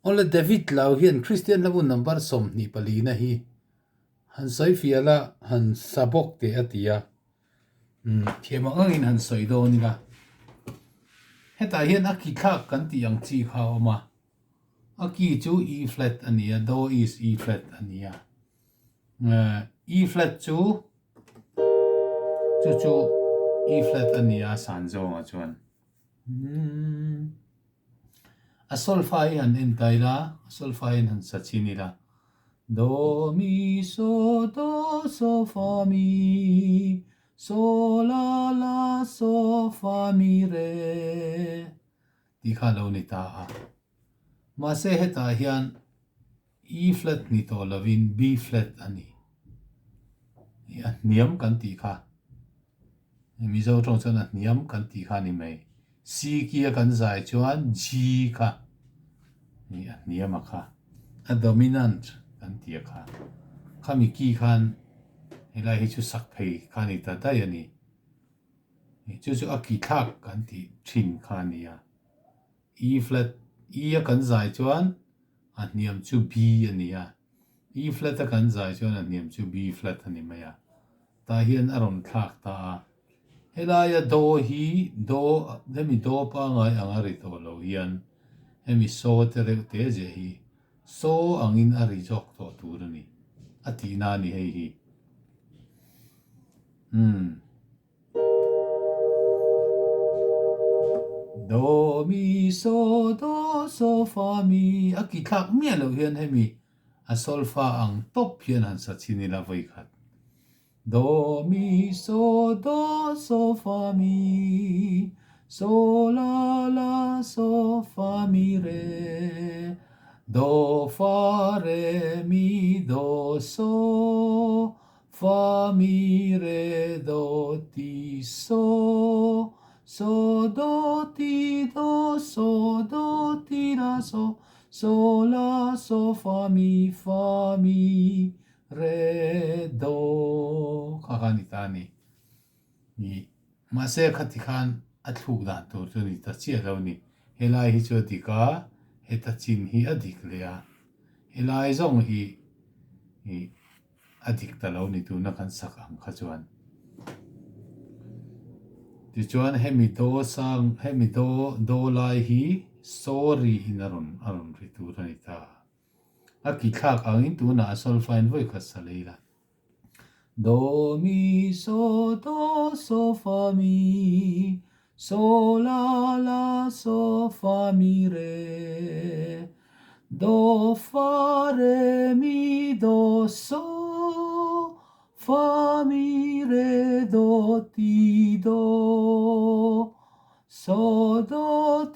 ole David Tlau hian Christian labu number som ni pali na hi han soi fiala han sabok te atia thema angin han soi do ni la heta hian aki thak kan ti ang chi kha oma aki chu E flat ania do is E flat ania E flat chu E flat ania san zo nga chuan a solfa han entai la solfa han sachini la do mi so do so fa mi so la la so fa mi re ti kha lo ni ta ma se heta hian E flat ni to lovin B flat ani ya niam kan ti kha mi zo trong chana niam kan ti kha ni mai C kia kan zai chuan G kha ni niam kha a dominant kan ti kha khami ki khan helai hi chu sak phei khani ta ta yani chu aki thak kan ti thin khania E flat E kan zai chuan a niam chu B ania E flat kan zai chuan a niam chu B flat ani maya ta hian aron thak ta helaya do hi do hemi do pa ngai angari to lo hian hemi so te re te je hi so angin ari jok to turani ati na ni hei hi do mi so do so fa mi aki thak mi lo hian hemi a solfa ang top hian han sa chini la voi khat do mi so do so fa mi so la la so fa mi re do fa re mi do so fa mi re do ti so so do ti do so do ti la so la so fa mi re do kakanitani ni mase khatikhan athu dan to ni ta chia lo ni helai hi chu dika heta chin hi adik lea helai zong hi adik ta lo ni tu na kan sak ang kha chuan ti chuan hemi do sang hemi do lai hi sorry in aron ri tu ni ta aki thak angin tu na sol fine voi kha saleila do mi so do so fa mi so la la so fa mi re do fa re mi do so fa mi re do ti do so do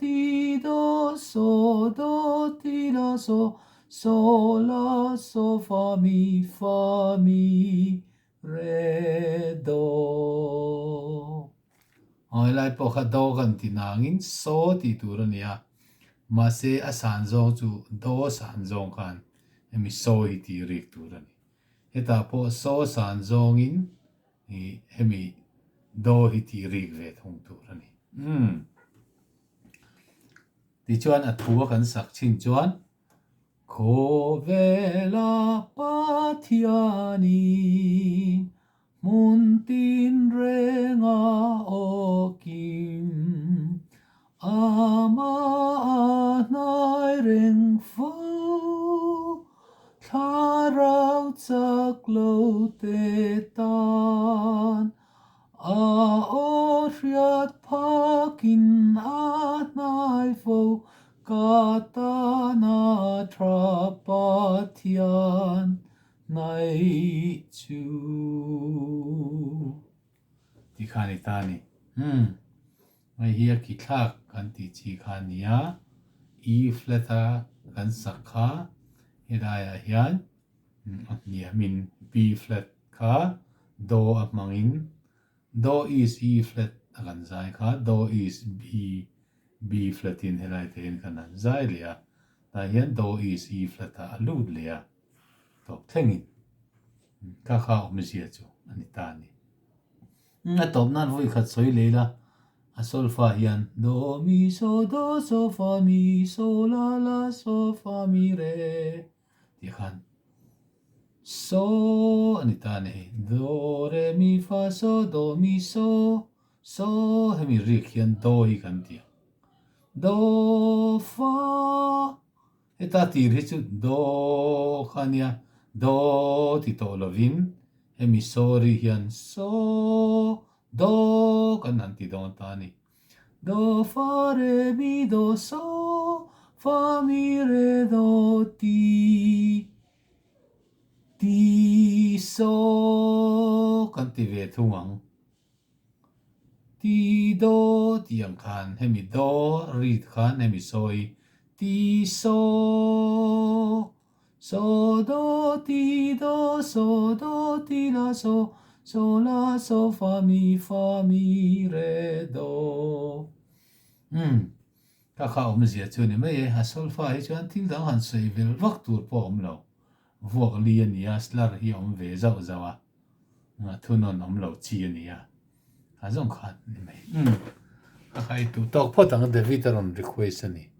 ti do so do ti la so la so fa mi re do ai lai po kha do kan ti nangin so ti turania ma se a san zo chu do san zong kan emi so hi ti rik turani heta po so san zong in emi do hi ti rik ve thong turani ti chuan a thu kan sak chin chuan Khawvelah Pathianin muntin renga okim ama anai reng fu tharau chak lo te tan a oriat pakin anai fo katana trapatian nai chu ti khani tani mai hi ki thak kan ti chi khania E flat kan sakha hedaya hian niamin B flat kha do amangin do is E flat kan zai kha do is B flat in helai ten kan zai lia ta hian do is E flat a lut lia top thengin kha omzia chu ani tani na top nan voi khat soi leila a solfa hian do mi so fa mi so la so fa mi re ti khan so ani ta nei do re mi fa so do mi so so hemi ri khian do hi kan ti do fa eta ti ri chu do khania do ti to lovin hemi sorry hian so do kan an ti don ta ni do fa re mi do so fa mi re do ti so kan ti ve thuang ti do ti ang khan hemi do ri khan hemi soi ti so so do ti do ti la so la so fa mi re do ka kha om zia chu ni mai ha solfa hi chuan thil dang han sei vel vak tur po om lo vuak li ania slar hi om ve zau zawa nga thunon om lo chi ania ha zong khan ni mai ka khai tu tok pho tang de vitaron request ani